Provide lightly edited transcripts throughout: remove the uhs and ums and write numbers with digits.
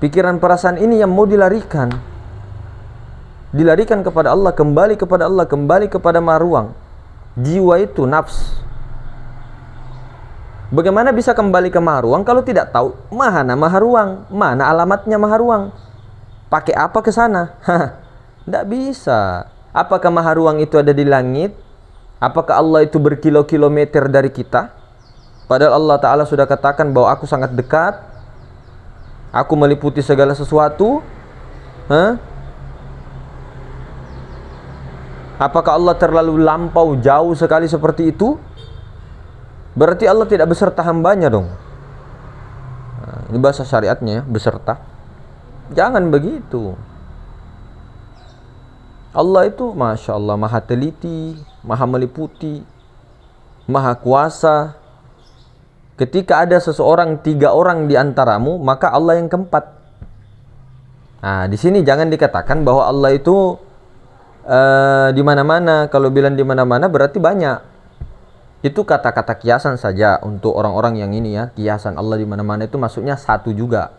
Pikiran perasaan ini yang mau dilarikan. Dilarikan kepada Allah, kembali kepada Allah, kembali kepada maha ruang. Jiwa itu nafs. Bagaimana bisa kembali ke maha ruang kalau tidak tahu mana maha ruang, mana alamatnya maha ruang? Pakai apa ke sana? Tidak bisa. Apakah maha ruang itu ada di langit? Apakah Allah itu berkilo-kilometer dari kita? Padahal Allah Ta'ala sudah katakan bahwa aku sangat dekat, aku meliputi segala sesuatu. Apakah Allah terlalu lampau jauh sekali seperti itu? Berarti Allah tidak beserta hambanya dong. Ini bahasa syariatnya ya, beserta. Jangan begitu. Allah itu Masya Allah maha teliti, maha meliputi, maha kuasa. Ketika ada seseorang, 3 orang di antaramu, maka Allah yang keempat. Di sini jangan dikatakan bahwa Allah itu di mana-mana. Kalau bilang di mana-mana berarti banyak. Itu kata-kata kiasan saja untuk orang-orang yang ini ya. Kiasan Allah di mana-mana itu maksudnya satu juga.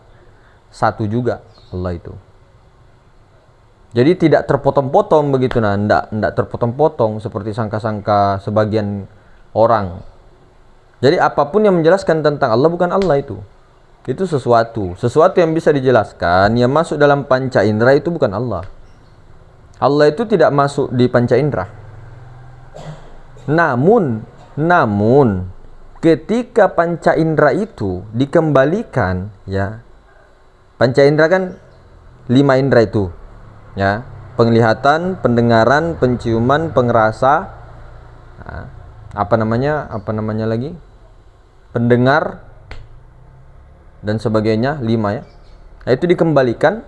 Satu juga Allah itu. Jadi tidak terpotong-potong begitu enggak terpotong-potong seperti sangka-sangka sebagian orang. Jadi apapun yang menjelaskan tentang Allah bukan Allah itu. Itu sesuatu yang bisa dijelaskan, yang masuk dalam panca indera itu bukan Allah. Allah itu tidak masuk di panca indera. Namun ketika panca indera itu dikembalikan ya. Panca indera kan 5 indera itu. Ya, penglihatan, pendengaran, penciuman, pengerasa, apa namanya lagi? Pendengar dan sebagainya, 5 ya. Itu dikembalikan,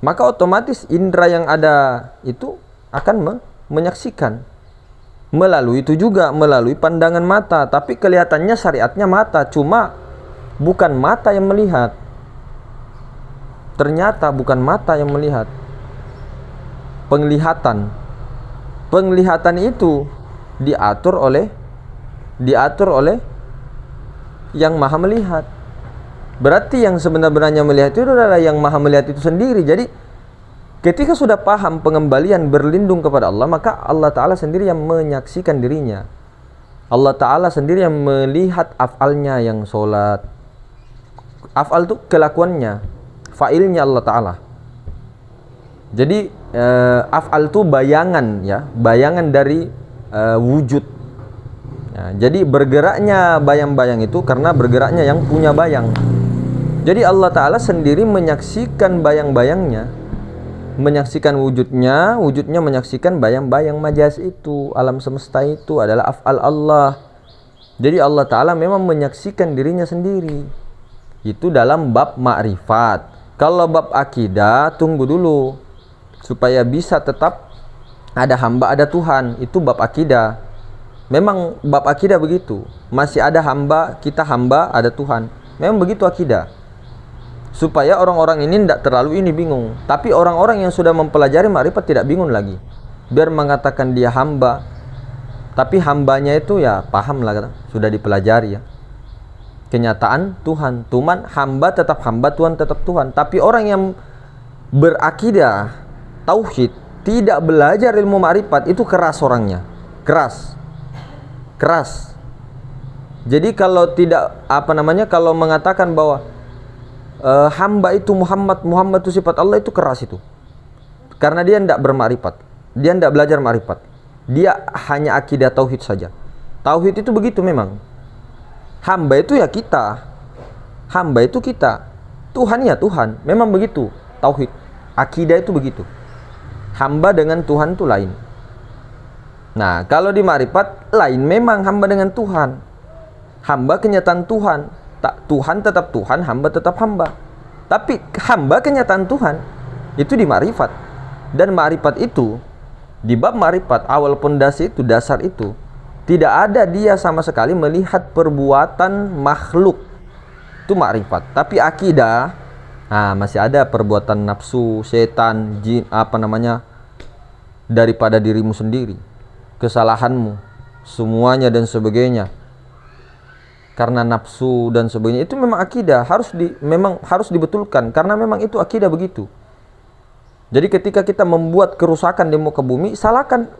maka otomatis indera yang ada itu akan menyaksikan. Melalui pandangan mata, tapi kelihatannya syariatnya mata, cuma bukan mata yang melihat. Ternyata bukan mata yang melihat. Penglihatan itu diatur oleh yang maha melihat. Berarti yang sebenarnya melihat itu adalah yang maha melihat itu sendiri. Jadi ketika sudah paham pengembalian berlindung kepada Allah, maka Allah Ta'ala sendiri yang menyaksikan dirinya. Allah Ta'ala sendiri yang melihat af'alnya yang sholat. Af'al itu kelakuannya, fa'ilnya Allah Ta'ala. Jadi af'al itu bayangan ya, bayangan dari wujud. Jadi bergeraknya bayang-bayang itu karena bergeraknya yang punya bayang. Jadi Allah Ta'ala sendiri menyaksikan bayang-bayangnya, menyaksikan wujudnya menyaksikan bayang-bayang majas itu. Alam semesta itu adalah af'al Allah. Jadi Allah Ta'ala memang menyaksikan dirinya sendiri. Itu dalam bab ma'rifat. Kalau bab akidah, tunggu dulu supaya bisa tetap ada hamba, ada Tuhan. Itu bab akidah. Memang bab akidah begitu. Masih ada hamba, kita hamba, ada Tuhan. Memang begitu akidah. Supaya orang-orang ini tidak terlalu bingung. Tapi orang-orang yang sudah mempelajari makrifat tidak bingung lagi. Biar mengatakan dia hamba, tapi hambanya itu ya paham lah, sudah dipelajari ya. Kenyataan Tuhan, hamba tetap hamba, Tuhan tetap Tuhan. Tapi orang yang berakidah tauhid, tidak belajar ilmu makrifat, itu keras orangnya. Keras. Jadi kalau kalau mengatakan bahwa hamba itu Muhammad itu sifat Allah, itu keras itu. Karena dia tidak bermakrifat. Dia tidak belajar makrifat. Dia hanya akidah tauhid saja. Tauhid itu begitu memang. Hamba itu ya kita. Hamba itu kita. Tuhan ya Tuhan. Memang begitu. Tauhid. Akidah itu begitu. Hamba dengan Tuhan itu lain. Nah, kalau di makrifat lain, memang hamba dengan Tuhan. Hamba kenyataan Tuhan. Tuhan tetap Tuhan, hamba tetap hamba. Tapi hamba kenyataan Tuhan itu di makrifat. Dan makrifat itu di bab makrifat awal pondasi itu, dasar itu, tidak ada dia sama sekali melihat perbuatan makhluk. Itu makrifat. Tapi akidah, masih ada perbuatan nafsu, setan, jin, daripada dirimu sendiri, kesalahanmu, semuanya dan sebagainya. karena nafsu dan sebagainya, itu memang akidah memang harus dibetulkan, karena memang itu akidah begitu. Jadi ketika kita membuat kerusakan di muka bumi, salahkan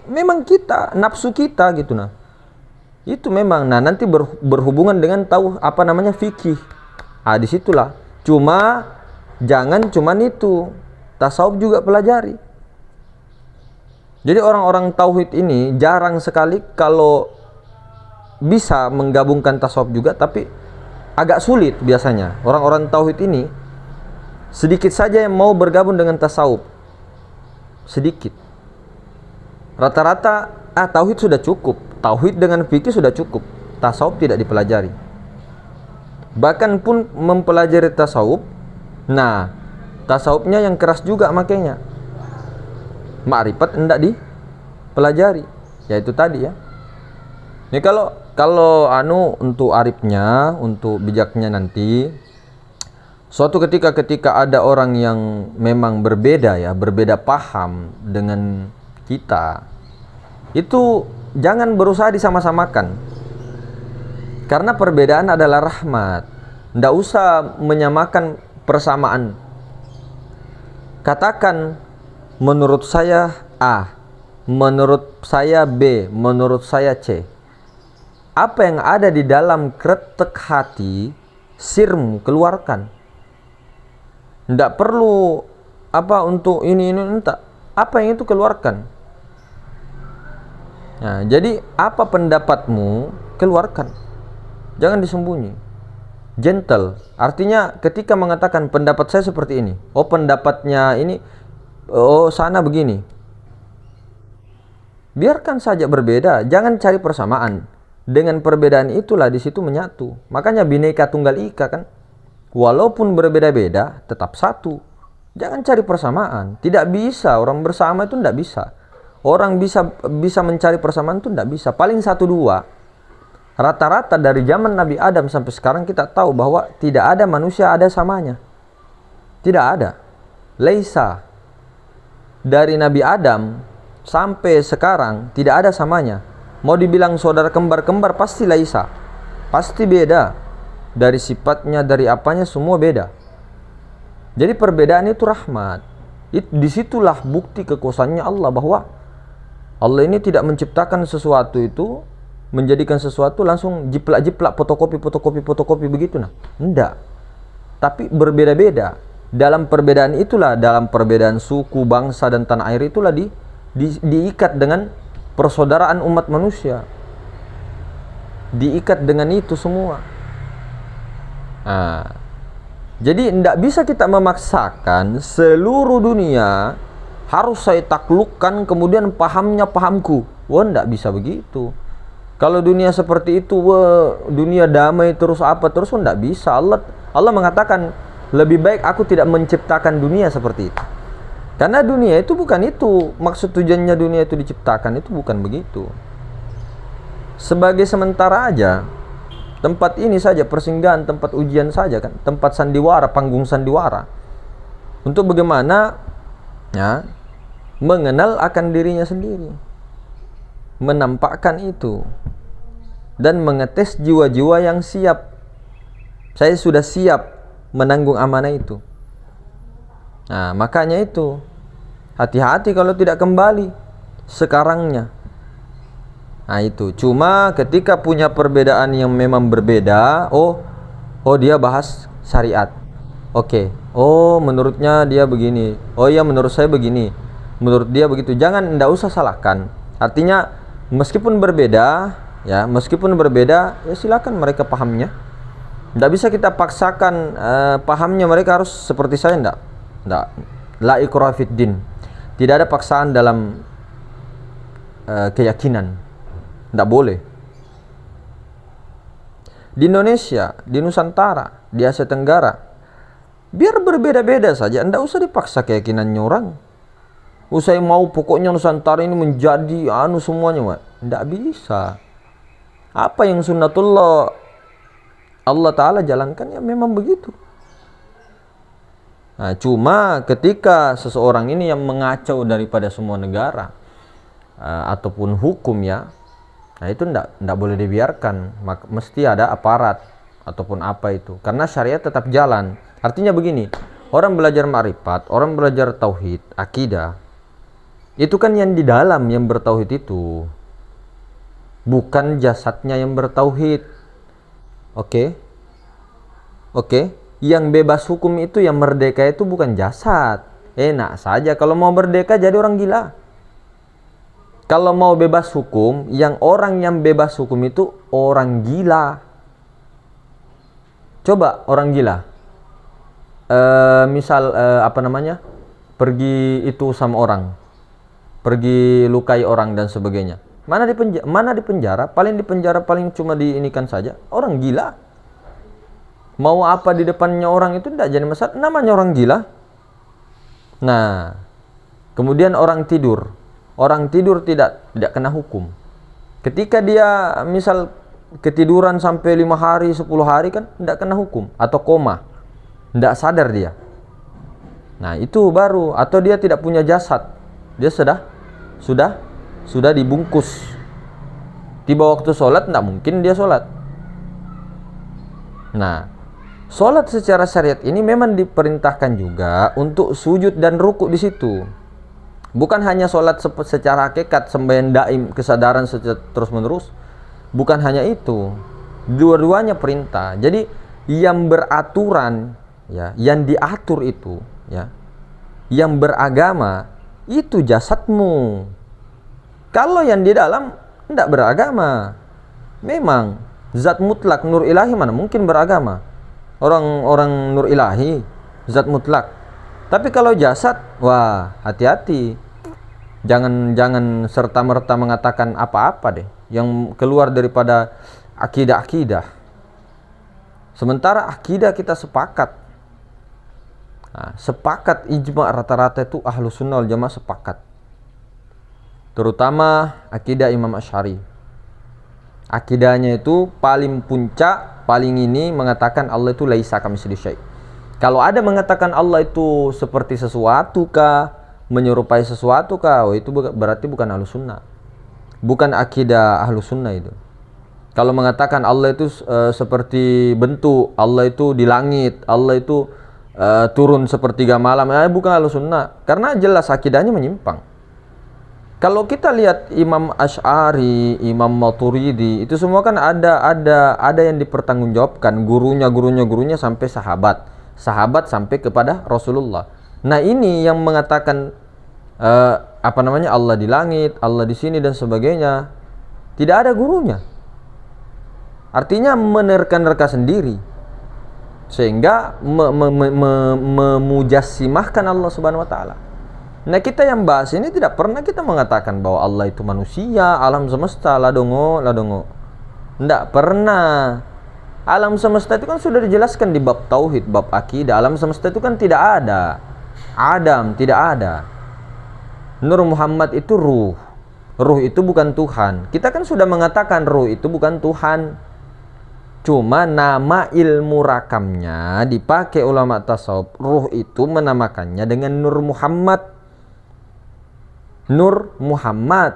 memang kita, nafsu kita gitu nah. Itu memang nanti berhubungan dengan tahu apa namanya fikih. Disitulah. Cuma jangan cuman itu, tasawuf juga pelajari. Jadi orang-orang tauhid ini jarang sekali kalau bisa menggabungkan tasawuf juga, tapi agak sulit biasanya. Orang-orang tauhid ini sedikit saja yang mau bergabung dengan tasawuf. Sedikit. Rata-rata tauhid sudah cukup. Tauhid dengan fikih sudah cukup. Tasawuf tidak dipelajari. Bahkan pun mempelajari tasawuf, nah, tasawufnya yang keras juga makanya. Ma'rifat hendak dipelajari. Yaitu tadi ya. Ini kalau untuk arifnya, untuk bijaknya nanti, suatu ketika ada orang yang memang berbeda paham dengan kita, itu jangan berusaha disama-samakan. Karena perbedaan adalah rahmat. Tidak usah menyamakan persamaan. Katakan, menurut saya A, menurut saya B, menurut saya C. Apa yang ada di dalam kretek hati, sirmu keluarkan. Tidak perlu untuk ini entak. Apa yang itu keluarkan. Nah, jadi apa pendapatmu, keluarkan. Jangan disembunyi. Gentle. Artinya ketika mengatakan pendapat saya seperti ini. Oh, pendapatnya ini. Oh, sana begini. Biarkan saja berbeda. Jangan cari persamaan. Dengan perbedaan itulah di situ menyatu. Makanya Bhinneka Tunggal Ika kan. Walaupun berbeda-beda, tetap satu. Jangan cari persamaan. Tidak bisa. Orang bersama itu tidak bisa. Orang bisa mencari persamaan itu tidak bisa. Paling 1-2. Rata-rata dari zaman Nabi Adam sampai sekarang kita tahu bahwa tidak ada manusia ada samanya. Tidak ada. Laisa. Dari Nabi Adam sampai sekarang tidak ada samanya. Mau dibilang saudara kembar-kembar pasti laisa. Pasti beda. Dari sifatnya, dari apanya semua beda. Jadi perbedaan itu rahmat. Disitulah bukti kekuasaannya Allah, bahwa Allah ini tidak menciptakan sesuatu itu, menjadikan sesuatu langsung jiplak-jiplak, fotokopi begitu nah. Enggak. Tapi berbeda-beda. Dalam perbedaan itulah, dalam perbedaan suku, bangsa dan tanah air itulah diikat dengan persaudaraan umat manusia. Diikat dengan itu semua. Nah, jadi tidak bisa kita memaksakan seluruh dunia harus saya taklukkan, kemudian pahamnya pahamku. Wah, tidak bisa begitu. Kalau dunia seperti itu, dunia damai terus tidak bisa. Allah mengatakan, lebih baik aku tidak menciptakan dunia seperti itu. Karena dunia itu bukan itu. Maksud tujuannya dunia itu diciptakan itu bukan begitu. Sebagai sementara aja. Tempat ini saja persinggahan, tempat ujian saja kan. Tempat sandiwara, panggung sandiwara. Untuk bagaimana mengenal akan dirinya sendiri. Menampakkan itu. Dan mengetes jiwa-jiwa yang siap. Saya sudah siap menanggung amanah itu. Nah, makanya itu. Hati-hati kalau tidak kembali sekarangnya. Nah, itu. Cuma ketika punya perbedaan yang memang berbeda, oh dia bahas syariat. Oke. Oh, menurutnya dia begini. Oh iya, menurut saya begini. Menurut dia begitu. Jangan, enggak usah salahkan. Artinya meskipun berbeda, ya silakan mereka pahamnya. Enggak bisa kita paksakan pahamnya mereka harus seperti saya, enggak. La ikraha fid din. Tidak ada paksaan dalam keyakinan. Tidak boleh. Di Indonesia, di Nusantara, di Asia Tenggara, biar berbeda-beda saja. Tidak usah dipaksa keyakinannya orang. Usai mau pokoknya Nusantara ini menjadi semuanya. Tidak bisa. Apa yang sunnatullah Allah Ta'ala jalankan ya memang begitu. Nah, cuma ketika seseorang ini yang mengacau daripada semua negara ataupun hukum ya, Nah itu ndak boleh dibiarkan, mesti ada aparat ataupun apa itu, karena syariat tetap jalan. Artinya begini, orang belajar ma'rifat, orang belajar tauhid, akidah, itu kan yang di dalam yang bertauhid itu, bukan jasadnya yang bertauhid. Oke, oke, yang bebas hukum itu, yang merdeka itu bukan jasad. Enak saja kalau mau merdeka jadi orang gila. Kalau mau bebas hukum, orang yang bebas hukum itu orang gila. Coba orang gila, misal apa namanya, pergi itu sama orang, pergi lukai orang dan sebagainya. Mana di penjara? Paling di penjara paling cuma diinikan saja. Orang gila. Mau apa di depannya orang itu tidak jadi masalah. Namanya orang gila. Nah, kemudian orang tidur. Orang tidur tidak kena hukum. Ketika dia misal ketiduran sampai 5 hari, 10 hari kan tidak kena hukum. Atau koma, tidak sadar dia. Nah itu baru. Atau dia tidak punya jasad, dia sudah dibungkus. Tiba waktu sholat tidak mungkin dia sholat. Nah, sholat secara syariat ini memang diperintahkan juga untuk sujud dan rukuk di situ. Bukan hanya sholat secara hakikat, sembahyang daim, kesadaran terus menerus. Bukan hanya itu, dua-duanya perintah. Jadi yang beraturan, ya, yang diatur itu, ya, yang beragama itu jasadmu. Kalau yang di dalam tidak beragama, memang zat mutlak nur ilahi mana mungkin beragama. Orang nur ilahi zat mutlak. Tapi kalau jasad, wah hati-hati. Jangan serta-merta mengatakan apa-apa deh yang keluar daripada akidah-akidah. Sementara akidah kita sepakat. Nah, sepakat ijma' rata-rata itu ahlu sunnah wal jamaah sepakat. Terutama akidah Imam Asy'ari. Akidahnya itu paling puncak, paling ini mengatakan Allah itu laisa kamitslihi syai'. Kalau ada mengatakan Allah itu seperti sesuatu kah, menyerupai sesuatu kah, itu berarti bukan ahlu sunnah, bukan akidah ahlu sunnah itu. Kalau mengatakan Allah itu seperti bentuk, Allah itu di langit, Allah itu turun sepertiga malam, bukan ahlu sunnah, karena jelas akidahnya menyimpang. Kalau kita lihat Imam Asy'ari, Imam Maturidi, itu semua kan ada yang dipertanggungjawabkan, gurunya sampai sahabat sampai kepada Rasulullah. Nah ini yang mengatakan apa namanya, Allah di langit, Allah di sini dan sebagainya, tidak ada gurunya. Artinya menerka-nerka sendiri, sehingga memujassimahkan Allah Subhanahu wa taala. Nah kita yang bahas ini tidak pernah kita mengatakan bahwa Allah itu manusia, alam semesta, ladongo. Tidak pernah. Alam semesta itu kan sudah dijelaskan di bab tauhid, bab akidah. Alam semesta itu kan tidak ada. Adam tidak ada. Nur Muhammad itu ruh. Ruh itu bukan Tuhan. Kita kan sudah mengatakan ruh itu bukan Tuhan. Cuma nama ilmu rakamnya dipakai ulama tasawuf. Ruh itu menamakannya dengan Nur Muhammad. Nur Muhammad.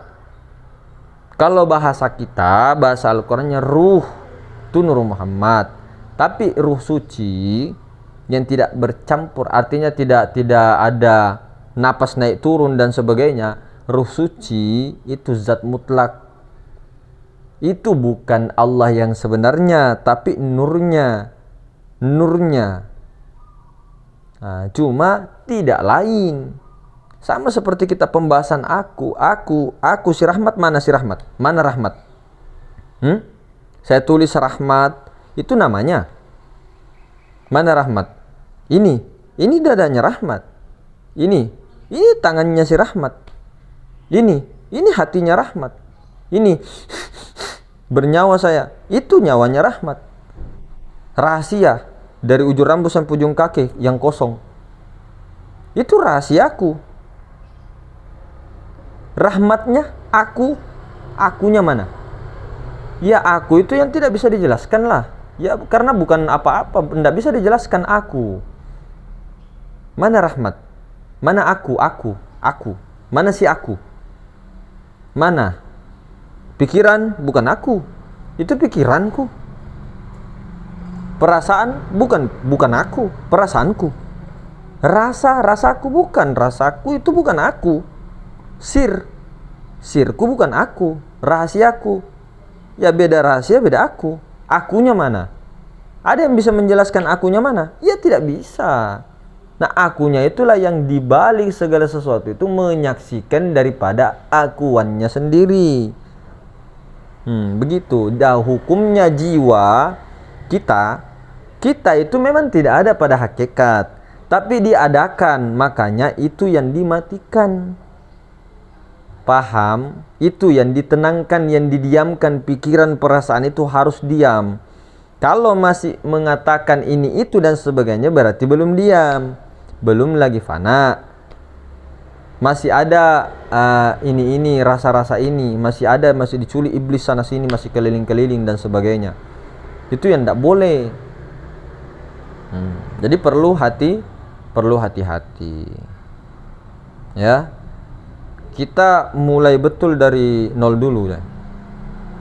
Kalau bahasa kita, bahasa Al-Qur'annya ruh itu Nur Muhammad. Tapi ruh suci yang tidak bercampur, artinya tidak ada napas naik turun dan sebagainya, ruh suci itu zat mutlak. Itu bukan Allah yang sebenarnya, tapi nurnya. Nah, cuma tidak lain. Sama seperti kita pembahasan aku si Rahmat, mana si Rahmat? Mana Rahmat? Saya tulis Rahmat, itu namanya. Mana Rahmat? Ini dadanya Rahmat. Ini tangannya si Rahmat. Ini hatinya Rahmat. Ini bernyawa saya. Itu nyawanya Rahmat. Rahasia dari ujung rambut sampai ujung kaki yang kosong. Itu rahasiaku. Rahmatnya akunya mana? Ya aku itu yang tidak bisa dijelaskan lah. Ya karena bukan apa-apa, tidak bisa dijelaskan aku. Mana Rahmat? Mana aku? Mana si aku? Mana? Pikiran bukan aku, itu pikiranku. Perasaan bukan aku, perasaanku. Rasaku bukan rasaku, itu bukan aku. Sirku bukan aku, rahasiaku. Ya beda rahasia, beda aku. Akunya mana? Ada yang bisa menjelaskan akunya mana? Ya tidak bisa. Nah, akunya itulah yang dibalik segala sesuatu itu menyaksikan daripada akuannya sendiri. Begitu. Dah hukumnya jiwa kita itu memang tidak ada pada hakikat, tapi diadakan, makanya itu yang dimatikan. Paham? Itu yang ditenangkan, yang didiamkan. Pikiran perasaan itu harus diam. Kalau masih mengatakan ini itu dan sebagainya, berarti belum diam, belum lagi fana. Masih ada ini rasa-rasa ini, masih diculik iblis sana sini, masih keliling-keliling dan sebagainya. Itu yang tidak boleh. Jadi perlu hati-hati. Ya. Kita mulai betul dari nol dulu ya.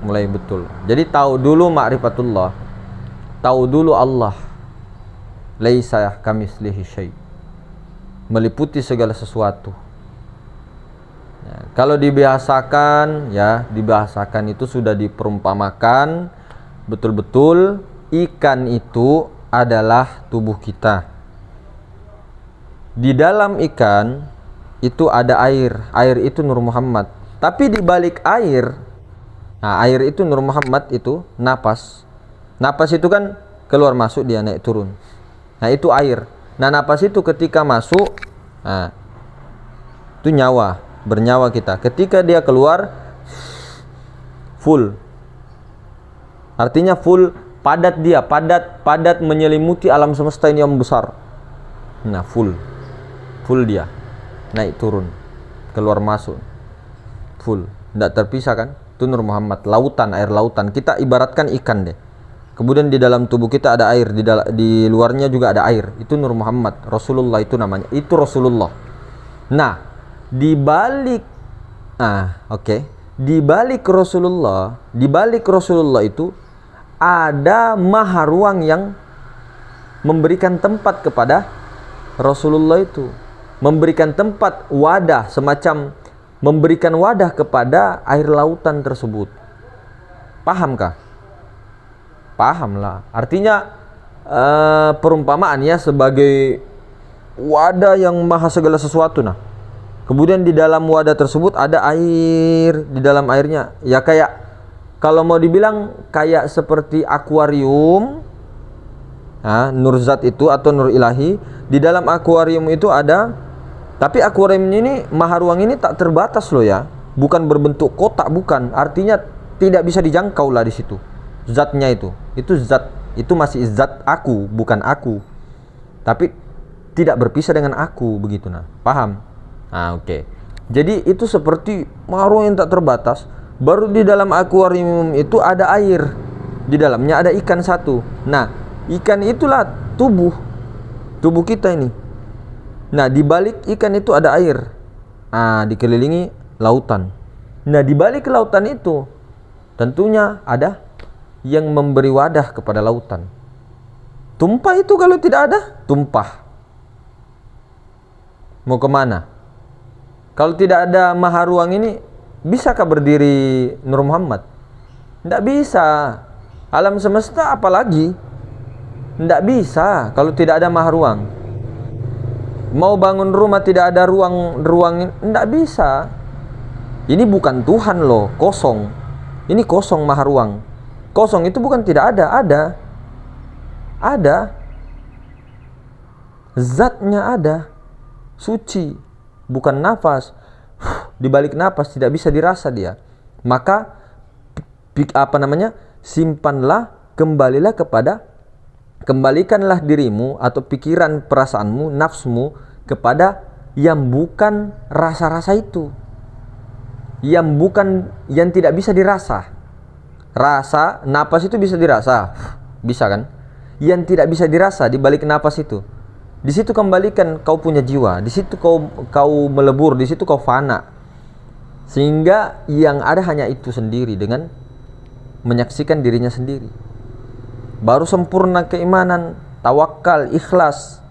Mulai betul. Jadi tahu dulu ma'rifatullah. Tahu dulu Allah. Laisa kamitslihi syai'. Meliputi segala sesuatu. Ya, kalau dibiasakan itu sudah diperumpamakan betul-betul ikan itu adalah tubuh kita. Di dalam ikan itu ada air. Air itu Nur Muhammad. Tapi di balik air, air itu Nur Muhammad itu napas. Napas itu kan keluar masuk, dia naik turun. Nah, itu air. Nah, napas itu ketika masuk, itu nyawa, bernyawa kita. Ketika dia keluar, full. Artinya full, padat dia, padat menyelimuti alam semesta ini yang besar. Nah, full dia. Naik turun, keluar masuk. Full, tidak terpisah kan? Itu Nur Muhammad, lautan, air lautan. Kita ibaratkan ikan deh. Kemudian di dalam tubuh kita ada air, di luarnya juga ada air. Itu Nur Muhammad, Rasulullah itu namanya. Itu Rasulullah. Nah, di balik Rasulullah itu ada maha ruang yang memberikan tempat kepada Rasulullah itu. Memberikan tempat, wadah, semacam memberikan wadah kepada air lautan tersebut. Pahamkah? Pahamlah. Artinya perumpamaan ya, sebagai wadah yang maha segala sesuatu. Nah, kemudian di dalam wadah tersebut ada air. Di dalam airnya ya kayak, kalau mau dibilang kayak seperti akuarium. Nurzat itu atau nur ilahi. Di dalam akuarium itu ada, tapi akuarium ini, maha ruang ini tak terbatas loh ya. Bukan berbentuk kotak, bukan. Artinya tidak bisa dijangkau lah di situ. Zatnya itu zat, itu masih zat aku, bukan aku. Tapi tidak berpisah dengan aku, begitu. Nah, paham? Oke. Jadi itu seperti maha ruang yang tak terbatas. Baru di dalam akuarium itu ada air. Di dalamnya ada ikan satu. Nah, ikan itulah tubuh kita ini. Nah, di balik ikan itu ada air. Dikelilingi lautan. Nah, di balik lautan itu tentunya ada yang memberi wadah kepada lautan. Tumpah itu kalau tidak ada, tumpah. Mau kemana? Kalau tidak ada maha ruang ini, bisakah berdiri Nur Muhammad? Tidak bisa. Alam semesta apalagi? Tidak bisa kalau tidak ada maha ruang. Mau bangun rumah tidak ada ruang, tidak bisa. Ini bukan Tuhan loh, kosong. Ini kosong maha ruang. Kosong itu bukan tidak ada, ada. Zatnya ada. Suci, bukan nafas. Di balik nafas tidak bisa dirasa dia. Maka simpanlah, kembalikanlah dirimu atau pikiran, perasaanmu, nafsumu kepada yang bukan rasa-rasa itu. Yang tidak bisa dirasa. Rasa, napas itu bisa dirasa. Bisa kan? Yang tidak bisa dirasa di balik napas itu. Di situ kembalikan kau punya jiwa. Di situ kau melebur, di situ kau fana. Sehingga yang ada hanya itu sendiri dengan menyaksikan dirinya sendiri. Baru sempurna keimanan, tawakal, ikhlas.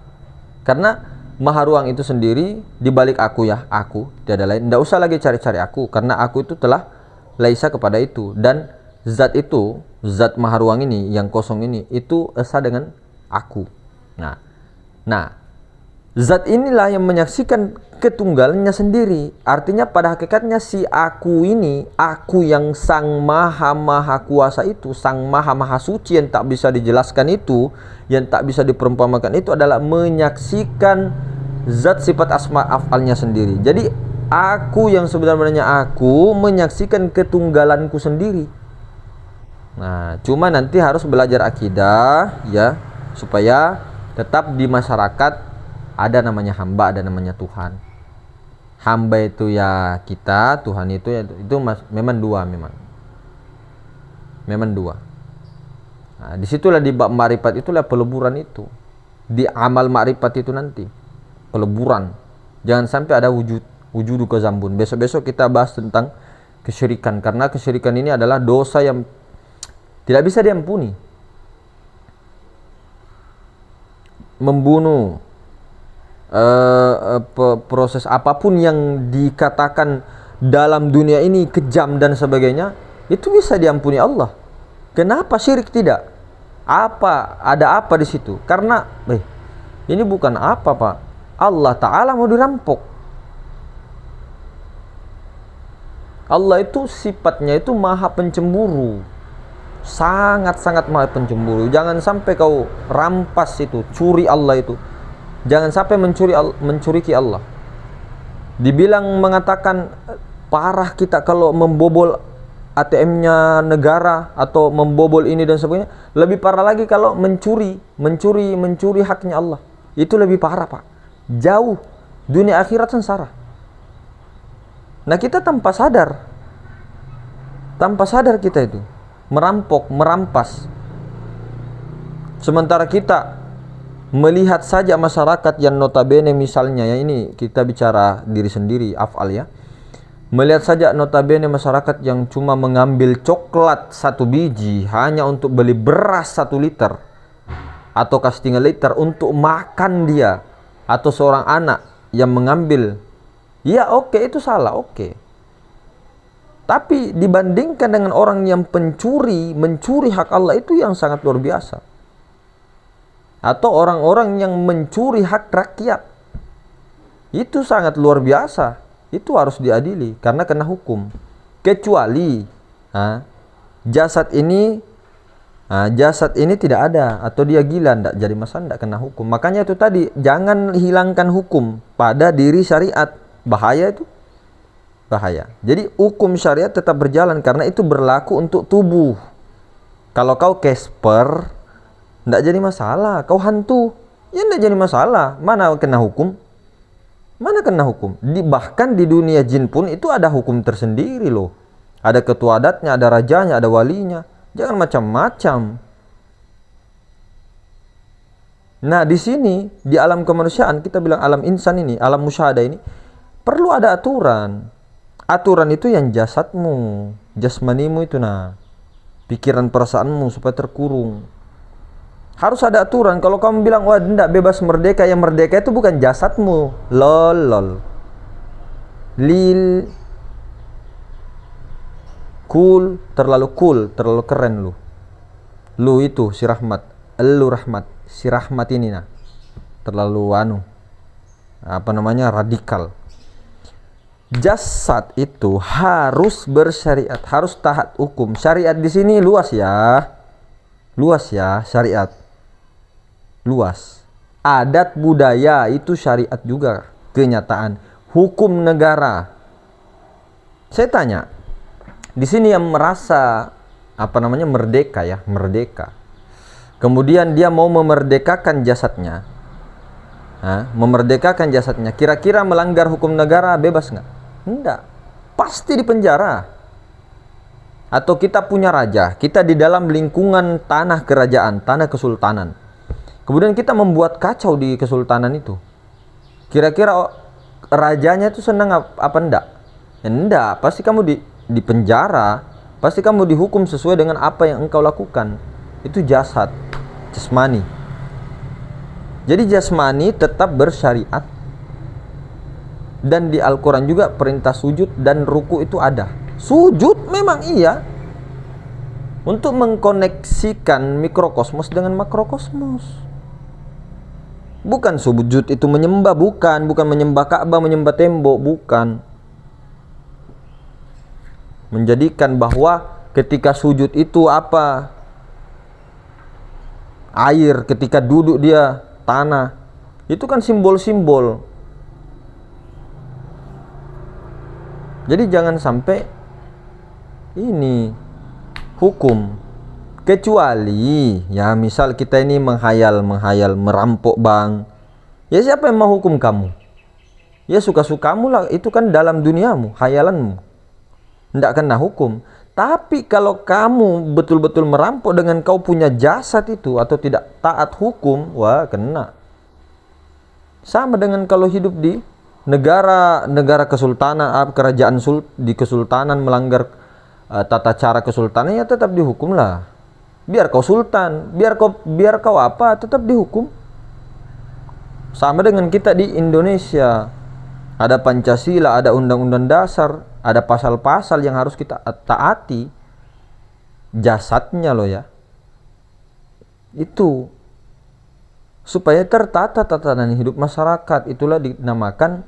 Karena Maha Ruang itu sendiri di balik aku ya, aku tiada lain. Tidak usah lagi cari-cari aku, karena aku itu telah laisa kepada itu. Dan zat itu, zat Maha Ruang ini yang kosong ini, itu esa dengan aku. Nah, zat inilah yang menyaksikan ketunggalannya sendiri. Artinya pada hakikatnya si aku ini, aku yang sang maha kuasa itu, sang maha suci yang tak bisa dijelaskan itu, yang tak bisa diperumpamakan itu adalah menyaksikan zat sifat asma af'alnya sendiri. Jadi aku yang sebenarnya aku menyaksikan ketunggalanku sendiri. Nah, cuma nanti harus belajar akidah ya, supaya tetap di masyarakat ada namanya hamba, ada namanya Tuhan. Hamba itu ya kita, Tuhan itu ya itu memang dua, memang dua. Nah, disitulah di bab ma'rifat itulah peleburan itu. Di amal ma'rifat itu nanti peleburan. Jangan sampai ada wujudu kezambun. Besok-besok kita bahas tentang kesyirikan, karena kesyirikan ini adalah dosa yang tidak bisa diampuni. Membunuh, proses apapun yang dikatakan dalam dunia ini kejam dan sebagainya, itu bisa diampuni Allah. Kenapa syirik tidak? Ada apa di situ? Karena ini bukan apa, Pak. Allah Ta'ala mau dirampok. Allah itu sifatnya itu maha pencemburu. Sangat-sangat maha pencemburu. Jangan sampai kau rampas itu, curi Allah itu. Jangan sampai mencuriki Allah. Dibilang mengatakan parah kita kalau membobol ATM-nya negara atau membobol ini dan sebagainya. Lebih parah lagi kalau mencuri haknya Allah. Itu lebih parah, Pak. Jauh. Dunia akhirat sengsara. Nah, kita tanpa sadar kita itu merampok, merampas. Sementara kita melihat saja masyarakat yang notabene misalnya ya, ini kita bicara diri sendiri, af'al ya. Melihat saja notabene masyarakat yang cuma mengambil coklat 1 biji hanya untuk beli beras 1 liter atau setengah liter untuk makan dia, atau seorang anak yang mengambil, ya oke, itu salah, oke. Tapi dibandingkan dengan orang yang mencuri hak Allah, itu yang sangat luar biasa. Atau orang-orang yang mencuri hak rakyat, itu sangat luar biasa. Itu harus diadili karena kena hukum. Kecuali jasad ini tidak ada atau dia gila, tidak jadi masalah, tidak kena hukum. Makanya itu tadi, jangan hilangkan hukum pada diri syariat. Bahaya itu, bahaya. Jadi hukum syariat tetap berjalan karena itu berlaku untuk tubuh. Kalau kau Casper, tidak jadi masalah. Kau hantu, ya tidak jadi masalah. Mana kena hukum? Mana kena hukum? Bahkan di dunia jin pun itu ada hukum tersendiri loh. Ada ketua adatnya, ada rajanya, ada walinya. Jangan macam-macam. Nah, di sini di alam kemanusiaan, kita bilang alam insan ini, alam musyahadah ini, perlu ada aturan. Aturan itu yang jasadmu, jasmanimu itu, pikiran perasaanmu supaya terkurung. Harus ada aturan. Kalau kamu bilang, wah tidak bebas merdeka, yang merdeka itu bukan jasadmu. Lol. Lil. Terlalu cool, terlalu keren lu. Lu itu si Rahmat. Lu Rahmat. Si Rahmat ini terlalu radikal. Jasad itu harus bersyariat, harus taat hukum. Syariat di sini luas ya. Luas ya, syariat. Luas. Adat budaya itu syariat juga, kenyataan. Hukum negara. Saya tanya, di sini yang merasa merdeka ya, merdeka. Kemudian dia mau memerdekakan jasadnya. Memerdekakan jasadnya. Kira-kira melanggar hukum negara bebas nggak? Enggak. Pasti di penjara. Atau kita punya raja, kita di dalam lingkungan tanah kerajaan, tanah kesultanan. Kemudian kita membuat kacau di kesultanan itu. Kira-kira rajanya itu senang apa enggak? Enggak, pasti kamu di penjara, pasti kamu dihukum sesuai dengan apa yang engkau lakukan. Itu jasad, jasmani. Jadi jasmani tetap bersyariat. Dan di Al-Quran juga perintah sujud dan ruku itu ada. Sujud memang iya, untuk mengkoneksikan mikrokosmos dengan makrokosmos. Bukan sujud itu menyembah, bukan menyembah Ka'bah, menyembah tembok, bukan. Menjadikan bahwa ketika sujud itu apa? Air, ketika duduk dia tanah. Itu kan simbol-simbol. Jadi jangan sampai ini hukum, kecuali ya misal kita ini menghayal merampok bank, ya siapa yang mau hukum kamu? Ya suka-sukamu lah, itu kan dalam duniamu, hayalanmu, tidak kena hukum. Tapi kalau kamu betul-betul merampok dengan kau punya jasad itu atau tidak taat hukum, wah kena. Sama dengan kalau hidup di negara kesultanan, kerajaan di kesultanan melanggar tata cara kesultanan, ya tetap dihukum lah. Biar kau sultan, biar kau apa, tetap dihukum. Sama dengan kita di Indonesia, ada Pancasila, ada undang-undang dasar, ada pasal-pasal yang harus kita taati. Jasadnya loh ya, itu supaya tertata tatanan hidup masyarakat. Itulah dinamakan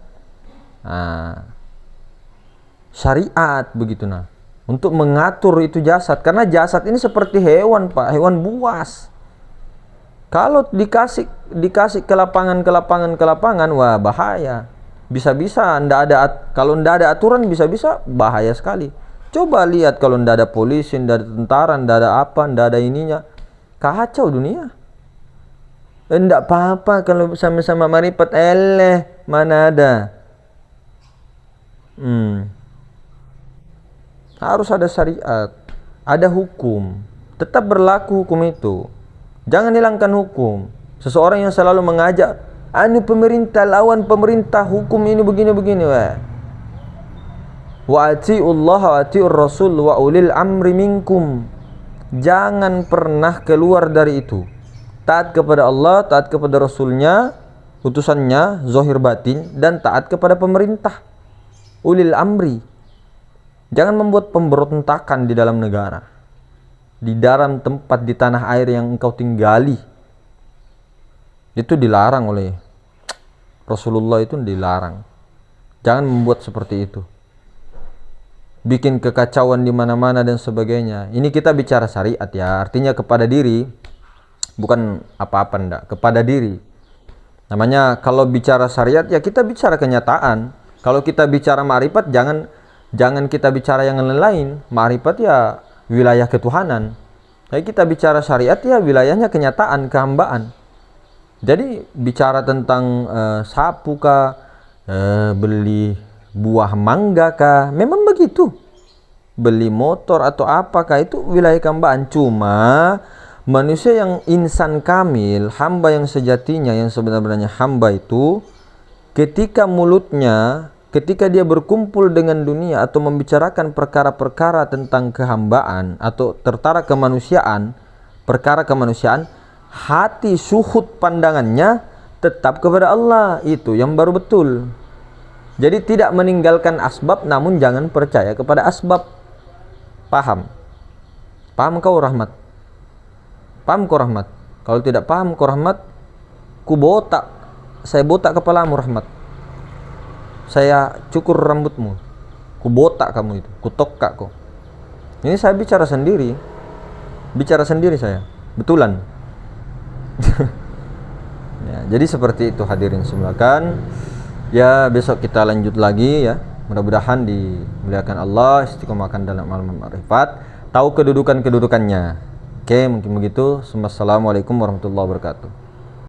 syariat, begitu nah, untuk mengatur itu jasad. Karena jasad ini seperti hewan, Pak, hewan buas. Kalau dikasih ke lapangan, wah bahaya. Bisa-bisa kalau ndak ada aturan, bisa-bisa bahaya sekali. Coba lihat kalau ndak ada polisi, ndak ada tentara, ndak ada apa, ndak ada ininya, kacau dunia. Ndak apa-apa kalau sama-sama maripat, mana ada. Harus ada syariat, ada hukum, tetap berlaku hukum itu. Jangan hilangkan hukum. Seseorang yang selalu mengajak, pemerintah, lawan pemerintah, hukum ini begini-begini, wa ati'ullah wa ati'ur rasul wa ulil amri minkum. Jangan pernah keluar dari itu. Taat kepada Allah, taat kepada Rasulnya, utusannya, zahir batin, dan taat kepada pemerintah, ulil amri. Jangan membuat pemberontakan di dalam negara, di dalam tempat, di tanah air yang engkau tinggali. Itu dilarang oleh Rasulullah, itu dilarang. Jangan membuat seperti itu, bikin kekacauan di mana-mana dan sebagainya. Ini kita bicara syariat ya, artinya kepada diri, bukan apa-apa ndak, kepada diri. Namanya kalau bicara syariat ya kita bicara kenyataan. Kalau kita bicara ma'rifat, jangan kita bicara yang lain. Ma'rifat ya wilayah ketuhanan. Jadi kita bicara syariat ya wilayahnya kenyataan, kehambaan. Jadi bicara tentang sapu kah, beli buah mangga kah, memang begitu. Beli motor atau apakah, itu wilayah kehambaan. Cuma manusia yang insan kamil, hamba yang sejatinya, yang sebenarnya hamba itu, ketika mulutnya, ketika dia berkumpul dengan dunia atau membicarakan perkara-perkara tentang kehambaan atau tertara kemanusiaan, perkara kemanusiaan, hati suhud pandangannya tetap kepada Allah. Itu yang baru betul. Jadi tidak meninggalkan asbab, namun jangan percaya kepada asbab. Paham? Paham kau Rahmat? Paham kau Rahmat? Kalau tidak paham kau Rahmat, saya botak kepalamu Rahmat. Saya cukur rambutmu, ku botak kamu itu, ku tokak kau. Ini saya bicara sendiri saya, betulan. Ya, jadi seperti itu hadirin semulakan. Ya, besok kita lanjut lagi ya. Mudah-mudahan dimuliakan Allah, istiqomahkan dalam ilmu ma'rifat, tahu kedudukannya. Oke, mungkin begitu. Assalamualaikum warahmatullahi wabarakatuh.